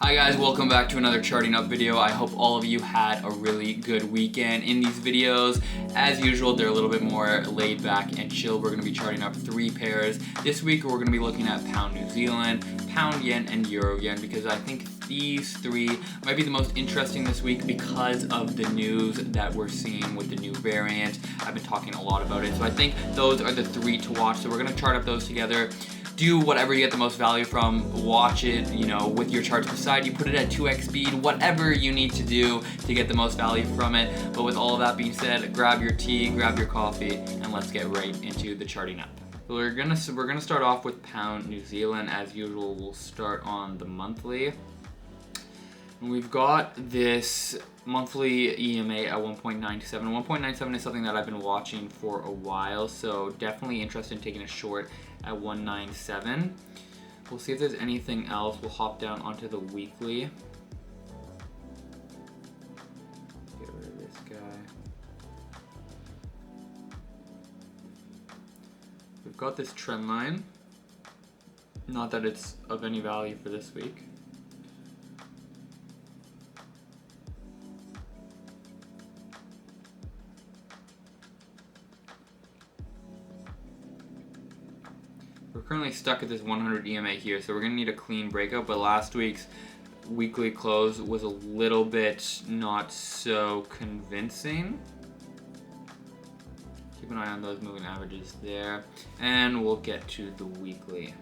Hi guys, welcome back to another charting up video. I hope all of you had a really good weekend. In these videos, as usual, they're a little bit more laid back and chill. We're going to be charting up three pairs. This week we're going to be looking at pound New Zealand, pound yen, and euro yen because I think these three might be the most interesting this week because of the news that we're seeing with the new variant. I've been talking a lot about it, so I think those are the three to watch. So we're going to chart up those together. Do whatever you get the most value from, watch it, with your charts beside you, put it at 2x speed, whatever you need to do to get the most value from it. But with all of that being said, grab your tea, grab your coffee, and let's get right into the charting up. So we're gonna start off with pound New Zealand. As usual, we'll start on the monthly. And we've got this monthly EMA at 1.97. 1.97 is something that I've been watching for a while, so definitely interested in taking a short at 197. We'll see if there's anything else. We'll hop down onto the weekly. Get rid of this guy. We've got this trend line. Not that it's of any value for this week. We're currently stuck at this 100 EMA here, so we're going to need a clean breakout, but last week's weekly close was a little bit not so convincing. Keep an eye on those moving averages there, and we'll get to the weekly.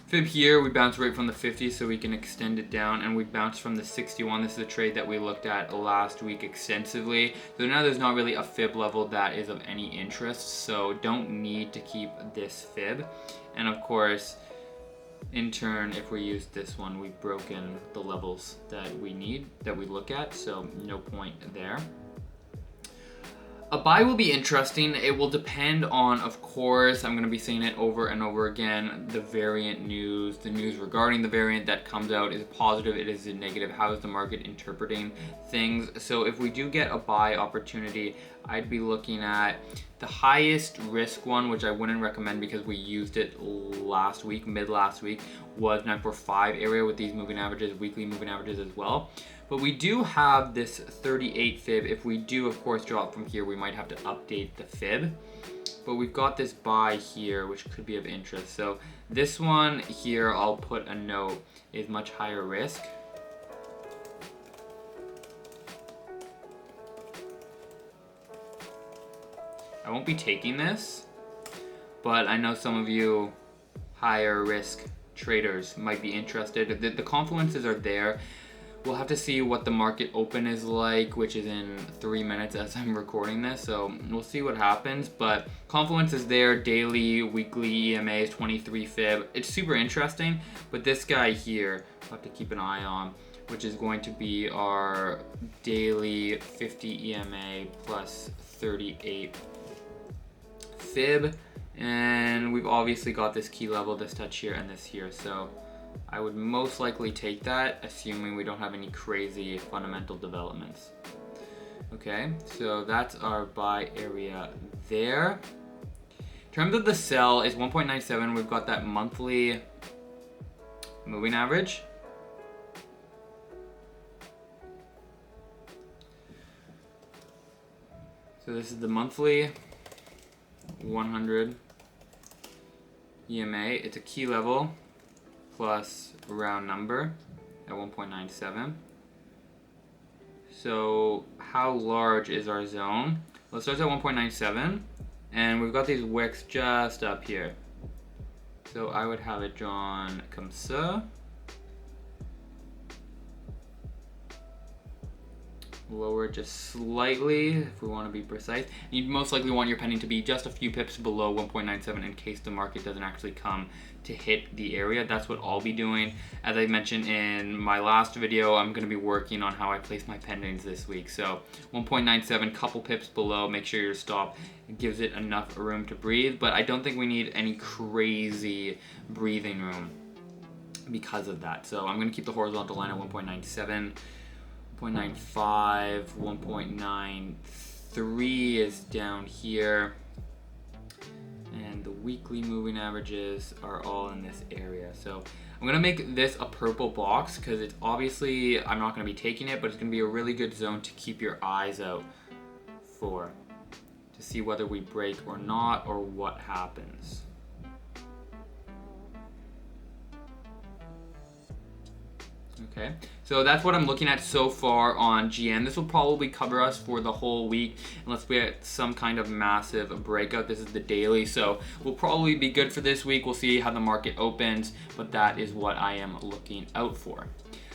Fib here, we bounced right from the 50, so we can extend it down, and we bounced from the 61. This is a trade that we looked at last week extensively. So now there's not really a fib level that is of any interest, so don't need to keep this fib. And of course, in turn, if we use this one, we've broken the levels that we need, that we look at, so no point there. A buy will be interesting. It will depend on, of course, I'm going to be saying it over and over again, the variant news, the news regarding the variant that comes out. Is it positive? Is it negative? How is the market interpreting things? So if we do get a buy opportunity, I'd be looking at the highest risk one, which I wouldn't recommend because we used it last week, mid last week, was 945 area with these moving averages, weekly moving averages as well. But we do have this 38 fib. If we do, of course, drop from here, we might have to update the fib. But we've got this buy here, which could be of interest. So this one here, I'll put a note, is much higher risk. I won't be taking this, but I know some of you higher risk traders might be interested. The confluences are there. We'll have to see what the market open is like, which is in 3 minutes as I'm recording this, so we'll see what happens. But confluence is there, daily, weekly EMAs, 23 fib. It's super interesting, but this guy here, we'll have to keep an eye on, which is going to be our daily 50 EMA plus 38 fib. And we've obviously got this key level, this touch here, and this here, so I would most likely take that, assuming we don't have any crazy fundamental developments. Okay, so that's our buy area there. In terms of the sell, is 1.97. We've got that monthly moving average. So this is the monthly 100 EMA. It's a key level plus a round number at 1.97. So how large is our zone? Well, it starts at 1.97, and we've got these wicks just up here. So I would have it drawn comme ça. Lower just slightly if we want to be precise. You'd most likely want your pending to be just a few pips below 1.97 in case the market doesn't actually come to hit the area. That's what I'll be doing. As I mentioned in my last video, I'm going to be working on how I place my pendings this week. So 1.97, couple pips below, make sure your stop gives it enough room to breathe, but I don't think we need any crazy breathing room because of that. So I'm going to keep the horizontal line at 1.97. 1.95, 1.93 is down here. the weekly moving averages are all in this area. So I'm gonna make this a purple box because it's obviously, I'm not gonna be taking it, but it's gonna be a really good zone to keep your eyes out for, to see whether we break or not, or what happens. Okay, so that's what I'm looking at so far on GN. This will probably cover us for the whole week unless we get some kind of massive breakout. This is the daily, so we'll probably be good for this week. We'll see how the market opens, but that is what I am looking out for.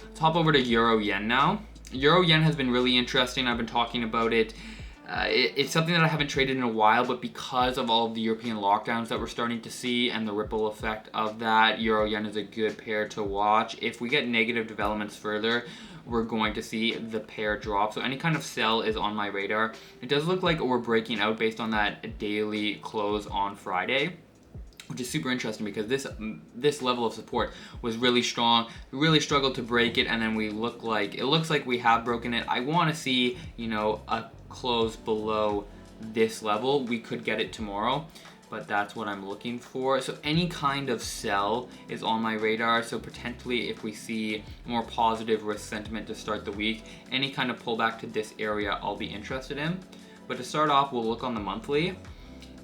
Let's hop over to Euro Yen now. Euro Yen has been really interesting. I've been talking about it. It's something that I haven't traded in a while, but because of all of the European lockdowns that we're starting to see and the ripple effect of that, Euro Yen is a good pair to watch. If we get negative developments further, we're going to see the pair drop. So any kind of sell is on my radar. It does look like we're breaking out based on that daily close on Friday, which is super interesting because this level of support was really strong. We really struggled to break it, and then it looks like we have broken it. I want to see, you know, a close below this level. We could get it tomorrow, but that's what I'm looking for. So any kind of sell is on my radar. So potentially if we see more positive risk sentiment to start the week, any kind of pullback to this area I'll be interested in. But to start off, we'll look on the monthly.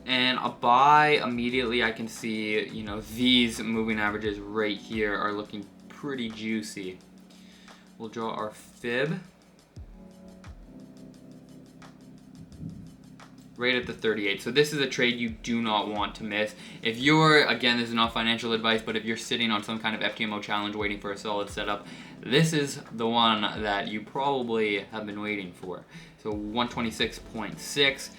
And a buy immediately, I can see, you know, these moving averages right here are looking pretty juicy. We'll draw our fib right at the 38. So this is a trade you do not want to miss. If you're, again, this is not financial advice, but if you're sitting on some kind of FTMO challenge waiting for a solid setup, this is the one that you probably have been waiting for. So 126.6.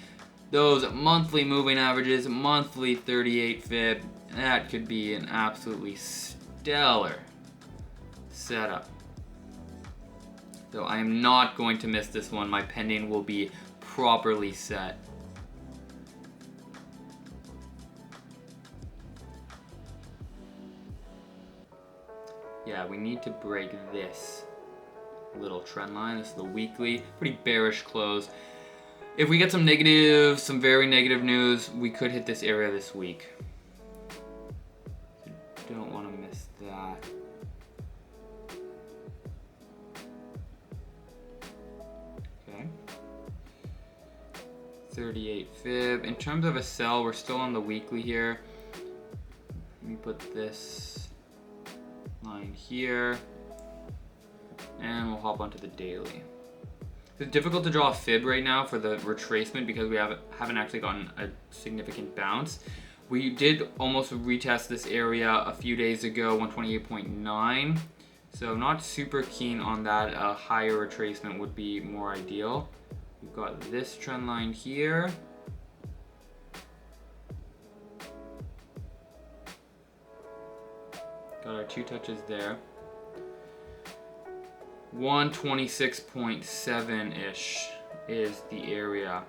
Those monthly moving averages, monthly 38 fib, that could be an absolutely stellar setup. So I am not going to miss this one. My pending will be properly set. Yeah, we need to break this little trend line. This is the weekly, pretty bearish close. If we get some very negative news, we could hit this area this week. So don't want to miss that. Okay. 38 fib. In terms of a sell, we're still on the weekly here. Let me put this line here, and we'll hop onto the daily. It's difficult to draw a fib right now for the retracement because we haven't actually gotten a significant bounce. We did almost retest this area a few days ago, 128.9. So not super keen on that. A higher retracement would be more ideal. We've got this trend line here. Got our two touches there. 126.7-ish is the area.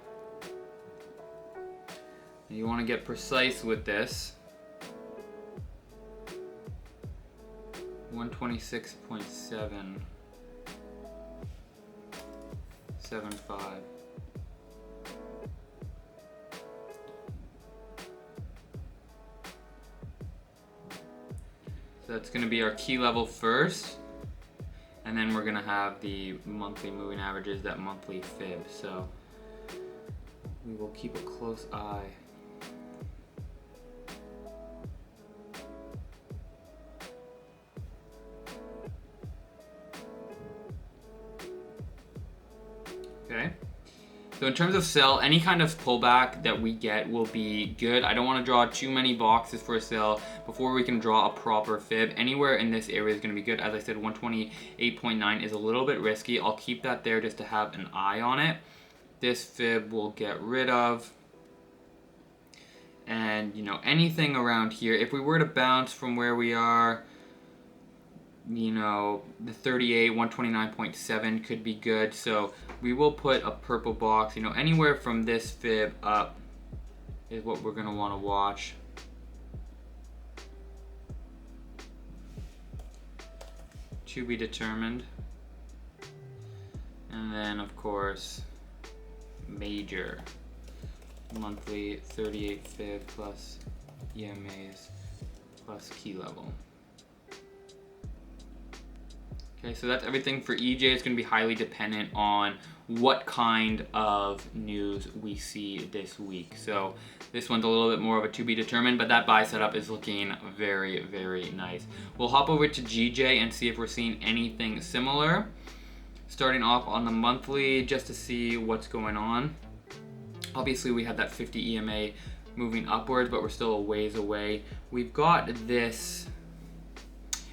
You want to get precise with this. 126.775. So that's going to be our key level first. And then we're gonna have the monthly moving averages, that monthly fib. So we will keep a close eye. Okay. So in terms of sell, any kind of pullback that we get will be good. I don't want to draw too many boxes for a sell before we can draw a proper fib. Anywhere in this area is going to be good. As I said, 128.9 is a little bit risky. I'll keep that there just to have an eye on it. This fib we'll get rid of. And, you know, anything around here, if we were to bounce from where we are, you know, the 38, 129.7 could be good. So we will put a purple box, you know, anywhere from this fib up is what we're going to want to watch. To be determined. And then, of course, major monthly 38 fib plus EMAs plus key level. Okay, so that's everything for EJ. It's going to be highly dependent on what kind of news we see this week. So this one's a little bit more of a to be determined, but that buy setup is looking very, very nice. We'll hop over to GJ and see if we're seeing anything similar. Starting off on the monthly, just to see what's going on. Obviously, we had that 50 EMA moving upwards, but we're still a ways away. We've got this.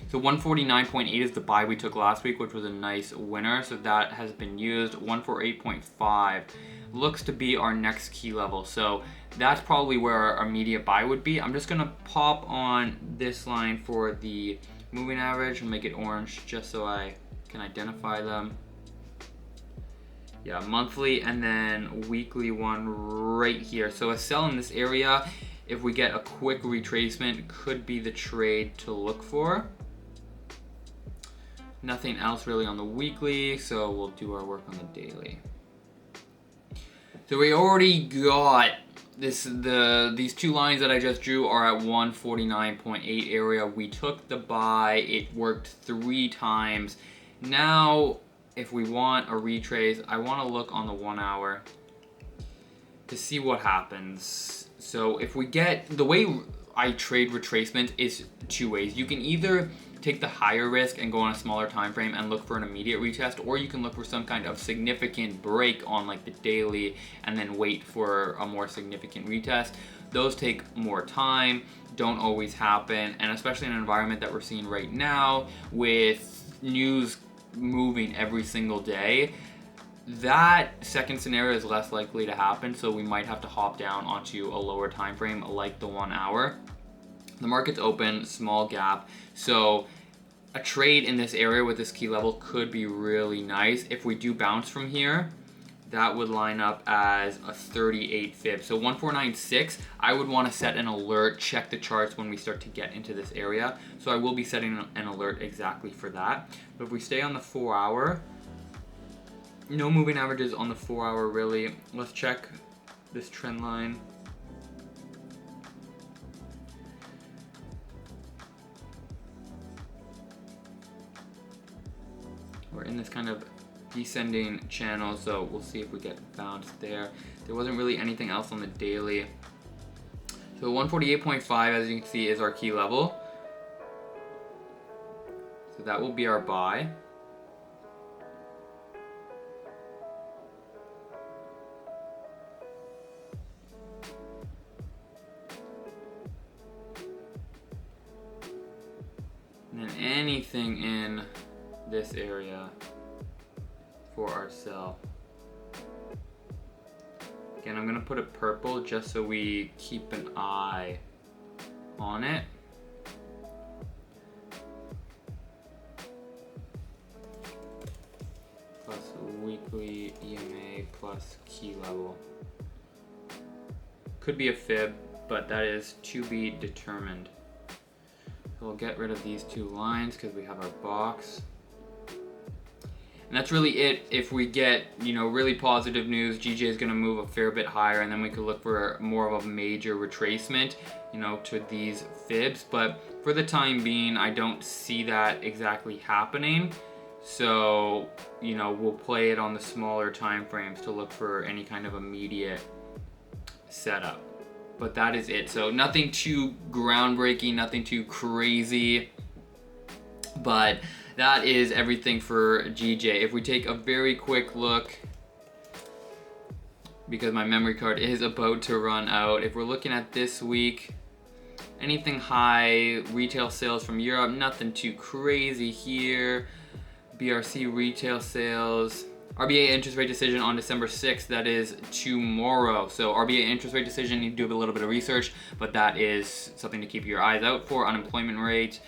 So 149.8 is the buy we took last week, which was a nice winner. So that has been used. 148.5 looks to be our next key level. So that's probably where our immediate buy would be. I'm just gonna pop on this line for the moving average and make it orange just so I can identify them. Yeah, monthly and then weekly one right here. So a sell in this area, if we get a quick retracement, could be the trade to look for. Nothing else really on the weekly, so we'll do our work on the daily. So we already got this. These two lines that I just drew are at 149.8 area. We took the buy. It worked 3 times. Now, if we want a retrace, I want to look on the 1 hour to see what happens. So if we get, the way I trade retracement is 2 ways. You can either take the higher risk and go on a smaller time frame and look for an immediate retest, or you can look for some kind of significant break on like the daily and then wait for a more significant retest. Those take more time, don't always happen, and especially in an environment that we're seeing right now with news moving every single day, that second scenario is less likely to happen, so we might have to hop down onto a lower time frame like the 1 hour. The market's open, small gap, so a trade in this area with this key level could be really nice. If we do bounce from here, that would line up as a 38 fib. So 1496, I would want to set an alert, check the charts when we start to get into this area. So I will be setting an alert exactly for that. But if we stay on the 4 hour, no moving averages on the 4 hour really. Let's check this trend line. We're in this kind of descending channel, so we'll see if we get bounced there. There wasn't really anything else on the daily. So 148.5, as you can see, is our key level. So that will be our buy. And then anything in this area for our sell. Again, I'm gonna put it purple just so we keep an eye on it. Plus weekly EMA plus key level. Could be a fib, but that is to be determined. We'll get rid of these 2 lines because we have our box. And that's really it. If we get, really positive news, GJ is going to move a fair bit higher, and then we could look for more of a major retracement, to these fibs. But for the time being, I don't see that exactly happening. So, we'll play it on the smaller time frames to look for any kind of immediate setup. But that is it. So nothing too groundbreaking, nothing too crazy. But that is everything for GJ. If we take a very quick look, because my memory card is about to run out, if we're looking at this week, anything high, retail sales from Europe, nothing too crazy here. BRC retail sales. RBA interest rate decision on December 6th, that is tomorrow. So RBA interest rate decision, you need to do a little bit of research, but that is something to keep your eyes out for. Unemployment rate,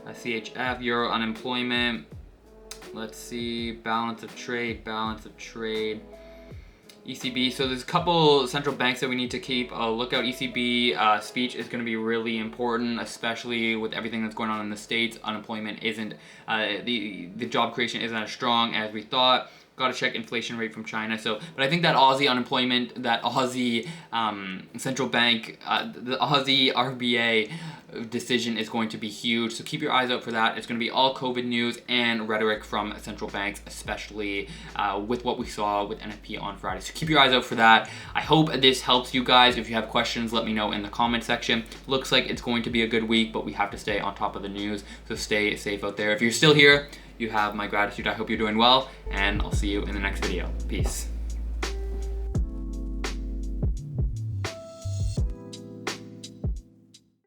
CHF, Euro unemployment. Let's see, balance of trade. ECB, so there's a couple central banks that we need to keep a lookout. ECB speech is going to be really important, especially with everything that's going on in the States. Unemployment isn't, the job creation isn't as strong as we thought. Got to check inflation rate from China. So, but I think that Aussie unemployment, that Aussie central bank, the Aussie RBA decision is going to be huge. So keep your eyes out for that. It's going to be all COVID news and rhetoric from central banks, especially with what we saw with NFP on Friday. So keep your eyes out for that. I hope this helps you guys. If you have questions, let me know in the comment section. Looks like it's going to be a good week, but we have to stay on top of the news. So stay safe out there. If you're still here, you have my gratitude. I hope you're doing well, and I'll see you in the next video. Peace.